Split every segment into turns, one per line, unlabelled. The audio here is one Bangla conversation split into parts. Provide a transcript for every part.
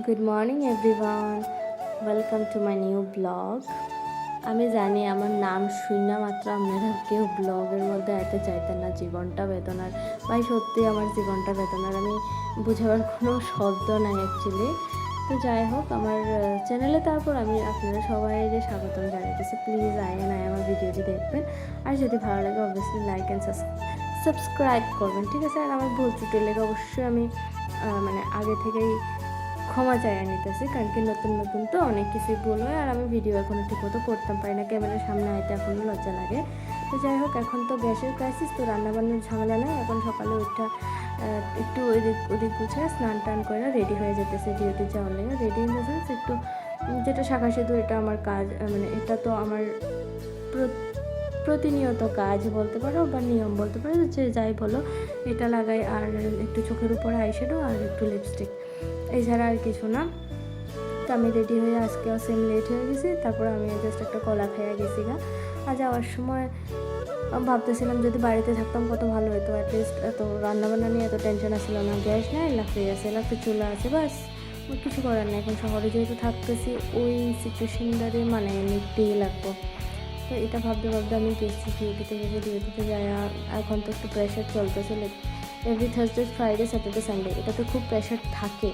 Good morning everyone, welcome to my new blog. আমি জানি আমার নাম শুনে মাত্র আপনারা কেউ ব্লগের মধ্যে আইতে চাইতেন না। জীবনটা বেদনার ভাই, সত্যি আমার জীবনটা বেদনার। আমি বুঝাবার কোনো শব্দ নাই অ্যাকচুয়ালি। তো যাই হোক, আমার চ্যানেলে তারপর আমি আপনারা সবাই স্বাগতম জানাতেছি। প্লিজ আয়েন আমার ভিডিওটি দেখবেন, আর যদি ভালো লাগে অবভিয়াসলি লাইক অ্যান্ড সাবস্ক্রাইব করবেন, ঠিক আছে? আর আমার ভুল ত্রুটি লেগে অবশ্যই আমি মানে আগে থেকেই ক্ষমা চাইয়া নিতেছি, কারণ কি নতুন নতুন তো অনেক কিছুই ভুল হয়, আর আমি ভিডিও এখনও ঠিক মতো করতাম পারি না, ক্যামেরার সামনে আইতে এখনও লজ্জা লাগে। তো যাই হোক, এখন তো গ্যাসের ক্রাইসিস, তো রান্নাবান্নার ঝামেলা নেই। এখন সকালে উঠা একটু ওদিক ওদিক গুছায় স্নান টান করে রেডি হয়ে যেতেছে ডিউটি যাওয়ার লেগে। রেডি ইন দ্য সেন্স একটু যেটা শাখা সেতু, এটা আমার কাজ, মানে এটা তো আমার প্রতিনিয়ত কাজ বলতে পারো বা নিয়ম বলতে পারো, যে যাই বলো, এটা লাগাই। আর একটু চোখের উপরে আইশ্যাডো আর একটু লিপস্টিক, এছাড়া আর কিছু না। তো আমি রেডি হয়ে আজকেও সেম লেট হয়ে গেছি। তারপর আমি জাস্ট একটা কলা খাইয়া গেছি গা। আর যাওয়ার সময় ভাবতেছিলাম যদি বাড়িতে থাকতাম কত ভালো হতো, অ্যাটলিস্ট এত রান্নাবান্না নিয়ে এত টেনশন আসছিল না। গ্যাস নেই, লাফিয়ে আছে, লাফিয়ে চুলা আছে, বাস কিছু করার নেই। এখন শহরে যেহেতু থাকতেছি, ওই সিচুয়েশনটারে মানে নিতেই লাগবো। তো এটা ভাবতে ভাবতে আমি গেছি ডিউটিতে, ডিউটিতে যাই। আর এখন তো একটু প্রেশার চলতেছে, like every Thursday Friday Saturday Sunday, এটাতে খুব প্রেশার থাকে।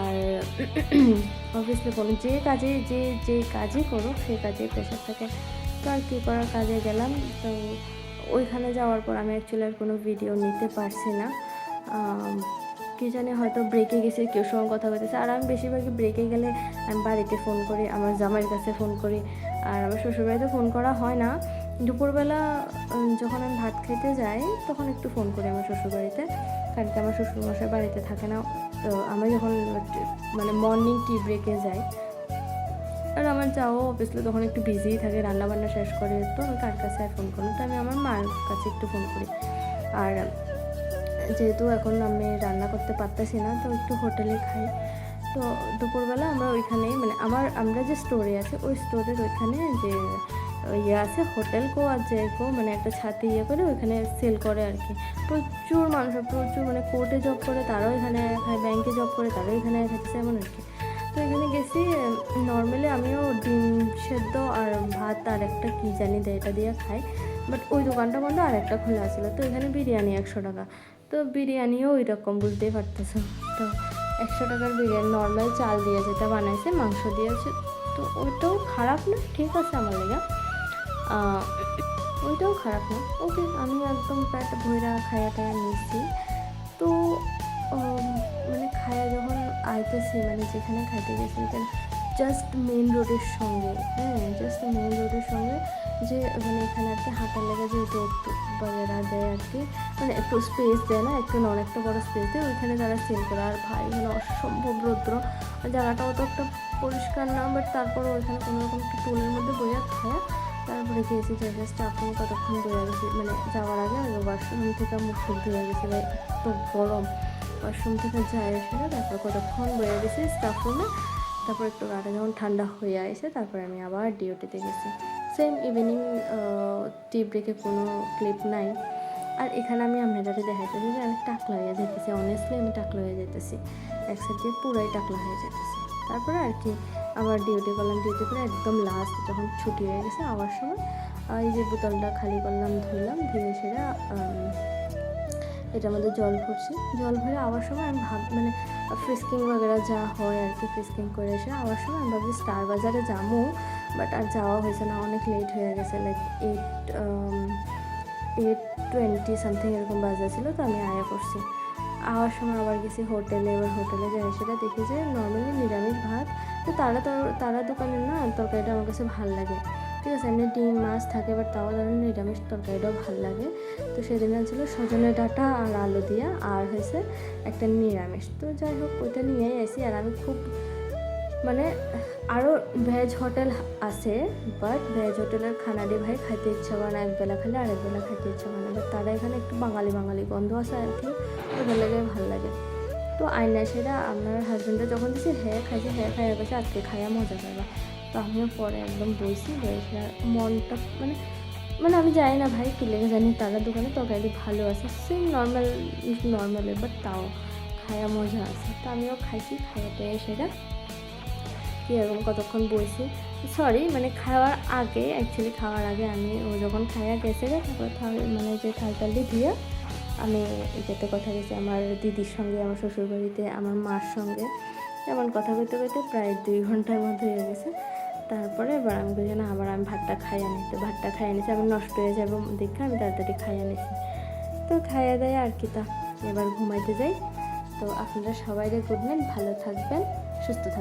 আর অবভিয়াসলি কোনো যে কাজই করো সেই কাজেই প্রেশার থাকে। তো আর কী করার, কাজে গেলাম। তো ওইখানে যাওয়ার পর আমি অ্যাকচুয়ালি আর কোনো ভিডিও নিতে পারছি না। কী জানি, হয়তো ব্রেকে গেছি, কেউ সঙ্গে কথা বলতেছে। আর আমি বেশিরভাগই ব্রেকে গেলে আমি বাড়িতে ফোন করি, আমার জামাইয়ের কাছে ফোন করি। আর আমার শ্বশুরবাড়িতে ফোন করা হয় না। দুপুরবেলা যখন আমি ভাত খেতে যাই তখন একটু ফোন করি আমার শ্বশুরবাড়িতে, কারণ কি আমার শ্বশুরমশাই বাড়িতে থাকে না। তো আমি যখন মানে মর্নিং টি ব্রেকে যাই, আর আমার যাও অবভিয়াসলি তখন একটু বিজিই থাকে, রান্নাবান্না শেষ করে। তো আমি কার কাছে আর ফোন করি? তো আমি আমার মার কাছে একটু ফোন করি। আর যেহেতু এখন আমি রান্না করতে পারতেছি না, তো একটু হোটেলে খাই। তো দুপুরবেলা আমরা ওইখানেই, মানে আমরা যে স্টোরে আছে ওই স্টোরের ওইখানে যে ইয়ে আছে, হোটেল কো আর যে কো, মানে একটা ছাতি ইয়ে করে ওইখানে সেল করে আর কি। প্রচুর মানুষ, প্রচুর, মানে কোর্টে জব করে তারাও এখানে খায়, ব্যাংকে জব করে তারাও এখানে খাচ্ছে, এমন আর কি। তো এখানে গেছি, নর্মালি আমিও ডিম সেদ্ধ আর ভাত আর একটা কী জানি দেয়, এটা দিয়ে খাই। বাট ওই দোকানটা বন্ধ, আর একটা খোলা ছিল। তো এখানে বিরিয়ানি 100 টাকা। তো বিরিয়ানিও ওই রকম, বুঝতেই পারতেছো। তো 100 টাকার বিরিয়ানি, নর্মাল চাল দিয়ে যেটা বানাইছে, মাংস দিয়েছে। তো ওইটাও খারাপ না, ঠিক আছে আমার লেগে। ওইটাও খারাপ না, ওকে। আমি একদম পেট ভইরা খাইয়া টাইয়া নিয়েছি। তো মানে খায়া যখন আইতেছি, মানে যেখানে খাইতে গেছি এখানে জাস্ট মেন রোডের সঙ্গে, জাস্ট মেন রোডের সঙ্গে, যে মানে এখানে আর কি হাঁটার লেগে যেহেতু একটু বাজারা দেয় আর কি, মানে একটু স্পেস দেয় না, একটু অনেকটা বড় স্পেস দেয়, ওইখানে তারা সেল করে। আর ভাই, মানে অসম্ভব রৌদ্র, জায়গাটাও তো একটা পরিষ্কার না, বাট তারপর ওইখানে কোনো রকম একটু টুলের মধ্যে বইয়া খায়। তারপরে গিয়েছি যে স্টাফ রুমে কতক্ষণ বইয়া গেছি, মানে যাওয়ার আগে ওয়াশরুম থেকে মুখ টুক ধুয়ে গেছি, ভাই এত গরম। ওয়াশরুম থেকে যাই এসে তারপর কতক্ষণ বয়ে গেছি স্টাফ রুমে। তারপর একটু গাটা যখন ঠান্ডা হয়ে আসে, তারপরে আমি আবার ডিউটিতে গেছি। সেম ইভিনিং টি ব্রেকে কোনো ক্লিপ নাই। আর এখানে আমি আপনাদের দেখাইতেছি যে আমি টাকলা হয়ে যেতেছি, অনেস্টলি আমি টাকলা হয়ে যেতেছি, এক সাইড দিয়ে পুরাই টাকলা হয়ে যেতেছি। তারপরে আর কি আবার ডিউটি করলাম। ডিউটি করে একদম লাস্ট যখন ছুটি হয়ে গেছে আবার সময়, এই যে বোতলটা খালি করলাম, ধুইলাম, ধুয়ে সেটা এটার মধ্যে জল ভরছি। জল ভরে আওয়ার সময় আমি মানে ফ্রিস্কিং বগেরা যা হয় আর কি, ফ্রিস্কিং করে এসে আওয়ার সময় আমি ভাবছি স্টার বাজারে যাবো, বাট আর যাওয়া হয়েছে না, অনেক লেট হয়ে গেছে। লাইক 8:20 সামথিং এরকম বাজা ছিল। তো আমি আয়া করছি। আওয়ার সময় আবার গেছি হোটেলে। এবার হোটেলে যাই সেটা দেখি যে নর্মালি নিরামিষ ভাত। তো তারা দোকানের না তরকারিটা আমার কাছে ভালো লাগে, ঠিক আছে। এমনি ডিম মাছ থাকে, বাট তাও ধরেন নিরামিষ তরকারিটাও ভালো লাগে। তো সেদিন ছিল সজনে ডাঁটা আর আলু দিয়া, আর হয়েছে একটা নিরামিষ। তো যাই হোক, ওইটা নিয়েই আসি। আর আমি খুব, মানে আরও ভেজ হোটেল আছে, বাট ভেজ হোটেলের খানাটি ভাই খাইতে ইচ্ছা করে না। একবেলা খেলে আরেকবেলা খাইতে ইচ্ছা করে না, বাট তারা এখানে একটু বাঙালি বাঙালি গন্ধ আছে আর কি, ওদের লাগে ভালো লাগে। তো আয়না সেটা আপনার হাজব্যান্ডে যখন দিচ্ছে, খাইছে, খাইয়া গেছে, আজকে খাইয়া মজা পাইবা। তো আমিও পরে একদম বইছি, বইছে মনটা, মানে মানে আমি জানি না ভাই কী লেগে জানি, তারা দোকানে তরকারি ভালো আছে, সেম নর্মালের, বাট তাও খায়া মজা আছে। তো আমিও খাইছি, খাইতে সেটা কীরকম কতক্ষণ বসি, সরি মানে খাওয়ার আগে, অ্যাকচুয়ালি খাওয়ার আগে আমি ও যখন খাইয়া গেছে তারপর মানে যে থালটালি দিয়ে আমি যেতে কথা গেছি আমার দিদির সঙ্গে, আমার শ্বশুরবাড়িতে আমার মার সঙ্গে, যেমন কথা কইতে কইতে প্রায় 2 ঘন্টার মধ্যে হয়ে গেছে। তারপরে এবার আমি বলছি না, আবার আমি ভাতটা খাইয়া নিতে, ভাতটা খাইয়া নিছি, আমি নষ্ট হয়ে যাবো দেখে আমি তাড়াতাড়ি খাইয়া নিছি। তো খাইয়া দেয় আর কি, তা এবার ঘুমাইতে যাই। তো আপনারা সবাই গুড নাইট, ভালো থাকবেন, সুস্থ থাকবেন।